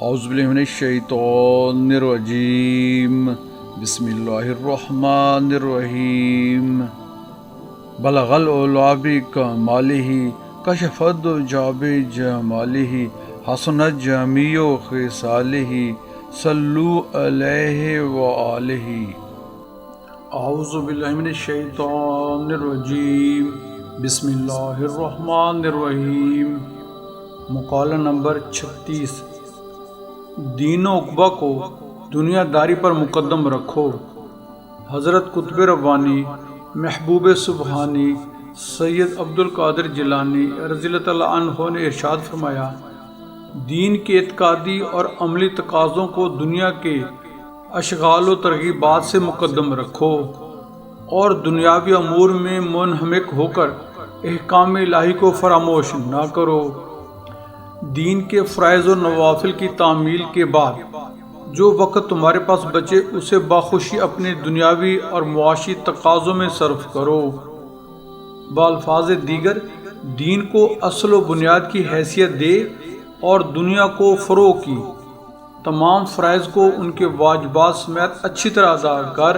اعوذ باللہ من الشیطان الرجیم بسم اللہ الرحمن الرحیم بلغ العلا بکمالہ کشف الدجی بجمالہ حسنت جمیع خصالہ صلو علیہ وآلہ۔ اعوذ باللہ من الشیطان الرجیم بسم اللہ الرحمن الرحیم۔ مقالہ نمبر 36۔ دین و عقبہ کو دنیا داری پر مقدم رکھو۔ حضرت قطب ربانی محبوب سبحانی سید عبد القادر جیلانی رضی اللہ تعالیٰ عنہ نے ارشاد فرمایا، دین کے اعتقادی اور عملی تقاضوں کو دنیا کے اشغال و ترغیبات سے مقدم رکھو اور دنیاوی امور میں منہمک ہو کر احکام الہی کو فراموش نہ کرو۔ دین کے فرائض و نوافل کی تعمیل کے بعد جو وقت تمہارے پاس بچے اسے باخوشی اپنے دنیاوی اور معاشی تقاضوں میں صرف کرو۔ بالفاظ دیگر دین کو اصل و بنیاد کی حیثیت دے اور دنیا کو فروغ کی تمام فرائض کو ان کے واجبات سمیت اچھی طرح ادا کر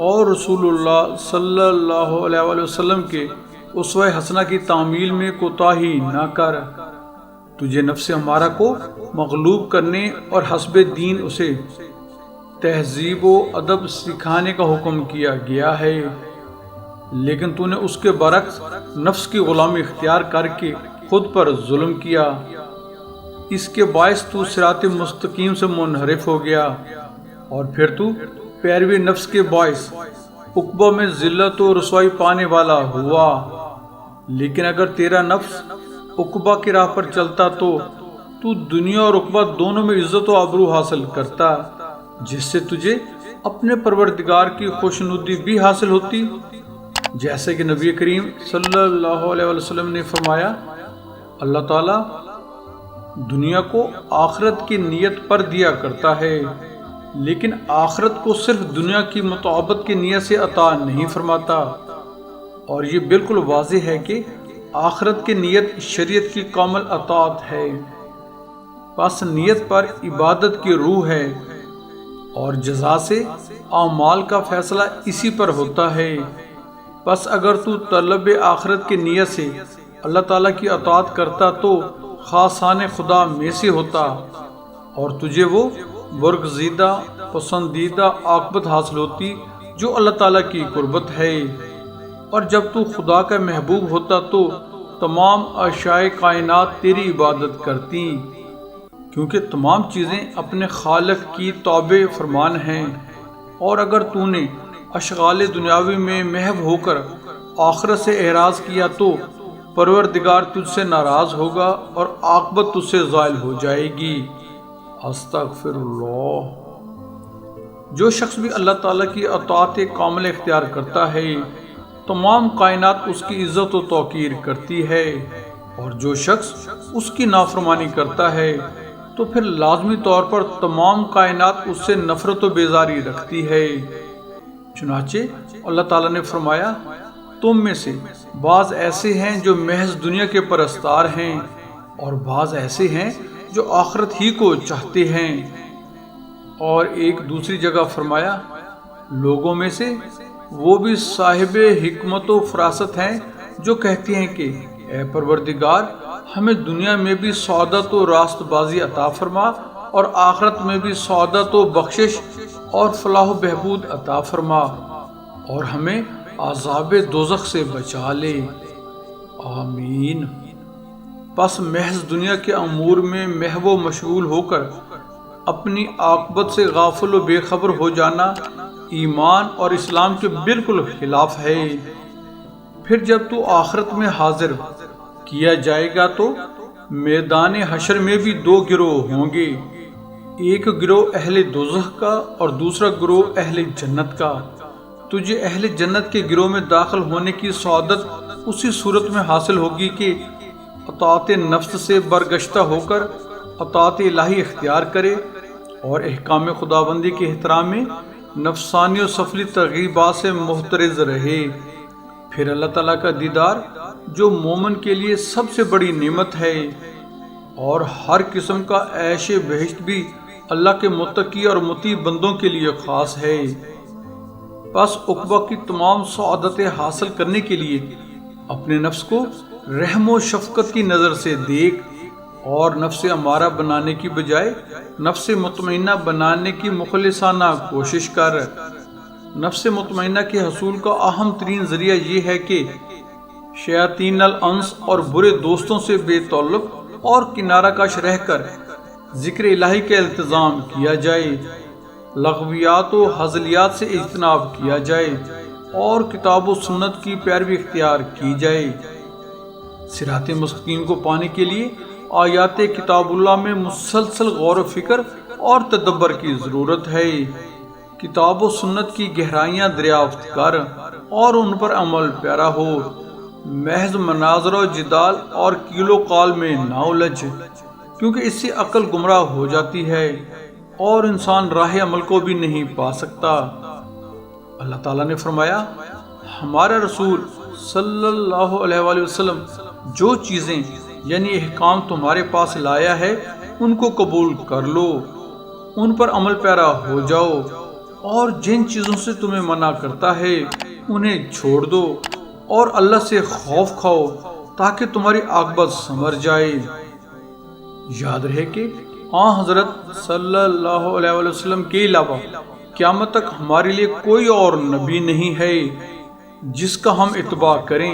اور رسول اللہ صلی اللہ علیہ وآلہ وسلم کے اسوہ حسنہ کی تعمیل میں کوتاہی نہ کر۔ تجھے نفس ہمارا کو مغلوب کرنے اور حسب دین اسے تہذیب و ادب سکھانے کا حکم کیا گیا ہے، لیکن تو نے اس کے برعکس نفس کی غلامی اختیار کر کے خود پر ظلم کیا۔ اس کے باعث تو صراط مستقیم سے منحرف ہو گیا اور پھر تو پیروی نفس کے باعث عقبہ میں ذلت و رسوائی پانے والا ہوا۔ لیکن اگر تیرا نفس عقبہ کی راہ پر چلتا تو دنیا اور عقبہ دونوں میں عزت و آبرو حاصل کرتا، جس سے تجھے اپنے پروردگار کی خوشنودی بھی حاصل ہوتی، جیسے کہ نبی کریم صلی اللہ علیہ وسلم نے فرمایا، اللہ تعالیٰ دنیا کو آخرت کی نیت پر دیا کرتا ہے، لیکن آخرت کو صرف دنیا کی مطابقت کی نیت سے عطا نہیں فرماتا۔ اور یہ بالکل واضح ہے کہ آخرت کی نیت شریعت کی کامل اطاعت ہے، پس نیت پر عبادت کی روح ہے اور جزا سے اعمال کا فیصلہ اسی پر ہوتا ہے۔ پس اگر تو طلب آخرت کی نیت سے اللہ تعالیٰ کی اطاعت کرتا تو خاصان خدا میں سے ہوتا اور تجھے وہ برگزیدہ پسندیدہ عاقبت حاصل ہوتی جو اللہ تعالیٰ کی قربت ہے۔ اور جب تو خدا کا محبوب ہوتا تو تمام اشیاء کائنات تیری عبادت کرتی، کیونکہ تمام چیزیں اپنے خالق کی تابع فرمان ہیں۔ اور اگر تو نے اشغال دنیاوی میں محو ہو کر آخرت سے اعراض کیا تو پروردگار تجھ سے ناراض ہوگا اور عاقبت تجھ سے زائل ہو جائے گی۔ استغفر اللہ۔ جو شخص بھی اللہ تعالیٰ کی اطاعت کامل اختیار کرتا ہے تمام کائنات اس کی عزت و توقیر کرتی ہے، اور جو شخص اس کی نافرمانی کرتا ہے تو پھر لازمی طور پر تمام کائنات اس سے نفرت و بیزاری رکھتی ہے۔ چنانچہ اللہ تعالیٰ نے فرمایا، تم میں سے بعض ایسے ہیں جو محض دنیا کے پرستار ہیں اور بعض ایسے ہیں جو آخرت ہی کو چاہتے ہیں۔ اور ایک دوسری جگہ فرمایا، لوگوں میں سے وہ بھی صاحب حکمت و فراست ہیں جو کہتے ہیں کہ اے پروردگار ہمیں دنیا میں بھی سعادت و راست بازی عطا فرما اور آخرت میں بھی سعادت و بخشش اور فلاح و بہبود عطا فرما اور ہمیں عذاب دوزخ سے بچا لے، آمین۔ پس محض دنیا کے امور میں محو و مشغول ہو کر اپنی عاقبت سے غافل و بے خبر ہو جانا ایمان اور اسلام کے بالکل خلاف ہے۔ پھر جب تو آخرت میں حاضر کیا جائے گا تو میدان حشر میں بھی دو گروہ ہوں گے، ایک گروہ اہل دوزخ کا اور دوسرا گروہ اہل جنت کا۔ تجھے اہل جنت کے گروہ میں داخل ہونے کی سعادت اسی صورت میں حاصل ہوگی کہ اطاعت نفس سے برگشتہ ہو کر اطاعت الہی اختیار کرے اور احکام خداوندی کے احترام میں نفسانی و سفلی ترغیبات سے محترز رہے۔ پھر اللہ تعالیٰ کا دیدار جو مومن کے لیے سب سے بڑی نعمت ہے اور ہر قسم کا عیش بہشت بھی اللہ کے متقی اور مطیع بندوں کے لیے خاص ہے۔ پس عقبہ کی تمام سعادتیں حاصل کرنے کے لیے اپنے نفس کو رحم و شفقت کی نظر سے دیکھ اور نفس امارہ بنانے کی بجائے نفس مطمئنہ بنانے کی مخلصانہ کوشش کر۔ نفس مطمئنہ کے حصول کا اہم ترین ذریعہ یہ ہے کہ شیاطین الانس اور برے دوستوں سے بے تعلق اور کنارہ کش رہ کر ذکر الہی کا التزام کیا جائے، لغویات و ہزلیات سے اجتناب کیا جائے اور کتاب و سنت کی پیروی اختیار کی جائے۔ صراط مستقیم کو پانے کے لیے آیات کتاب اللہ میں مسلسل غور و فکر اور تدبر کی ضرورت ہے۔ کتاب و سنت کی گہرائیاں دریافت کر اور ان پر عمل پیرا ہو، محض مناظرہ و جدال اور کیل و قال میں نہ الجھ، کیونکہ اس سے عقل گمراہ ہو جاتی ہے اور انسان راہ عمل کو بھی نہیں پا سکتا۔ اللہ تعالیٰ نے فرمایا، ہمارا رسول صلی اللہ علیہ وآلہ وسلم جو چیزیں یعنی احکام تمہارے پاس لایا ہے ان کو قبول کر لو، ان پر عمل پیرا ہو جاؤ، اور جن چیزوں سے تمہیں منع کرتا ہے انہیں چھوڑ دو اور اللہ سے خوف کھاؤ تاکہ تمہاری عاقبت سنور جائے۔ یاد رہے کہ حضرت صلی اللہ علیہ وآلہ وسلم کے علاوہ قیامت تک ہمارے لیے کوئی اور نبی نہیں ہے جس کا ہم اتباع کریں،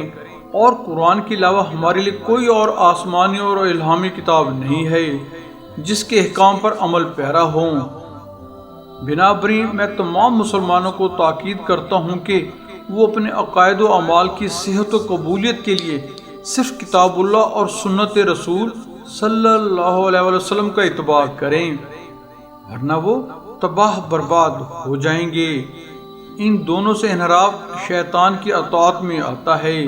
اور قرآن کے علاوہ ہمارے لیے کوئی اور آسمانی اور الہامی کتاب نہیں ہے جس کے احکام پر عمل پیرا ہوں۔ بنابراً میں تمام مسلمانوں کو تاکید کرتا ہوں کہ وہ اپنے عقائد و اعمال کی صحت و قبولیت کے لیے صرف کتاب اللہ اور سنت رسول صلی اللہ علیہ وسلم کا اتباع کریں، ورنہ وہ تباہ برباد ہو جائیں گے۔ ان دونوں سے انحراف شیطان کی اطاعت میں آتا ہے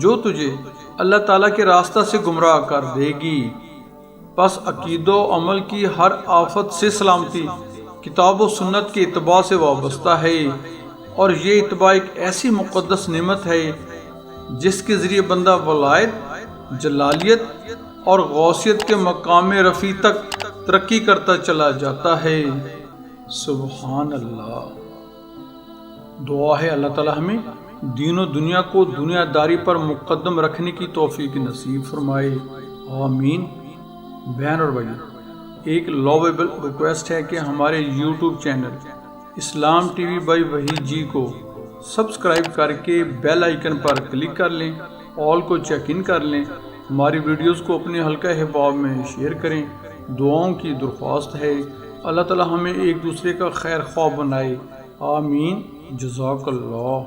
جو تجھے اللہ تعالیٰ کے راستہ سے گمراہ کر دے گی۔ پس عقیدہ و عمل کی ہر آفت سے سلامتی کتاب و سنت کے اتباع سے وابستہ ہے، اور یہ اتباع ایک ایسی مقدس نعمت ہے جس کے ذریعے بندہ ولایت، جلالیت اور غوثیت کے مقام رفیع تک ترقی کرتا چلا جاتا ہے۔ سبحان اللہ۔ دعا ہے اللہ تعالی ہمیں دین و دنیا کو دنیا داری پر مقدم رکھنے کی توفیق نصیب فرمائے، آمین۔ بہن اور بھائی، ایک لوویبل ریکویسٹ ہے کہ ہمارے YouTube channel Islam T V by Waheed ji کو سبسکرائب کر کے بیل آئیکن پر کلک کر لیں، آل کو چیک ان کر لیں، ہماری ویڈیوز کو اپنے حلقہ احباب میں شیئر کریں۔ دعاؤں کی درخواست ہے، اللہ تعالی ہمیں ایک دوسرے کا خیر خواہ بنائے، آمین۔ جزاک اللہ۔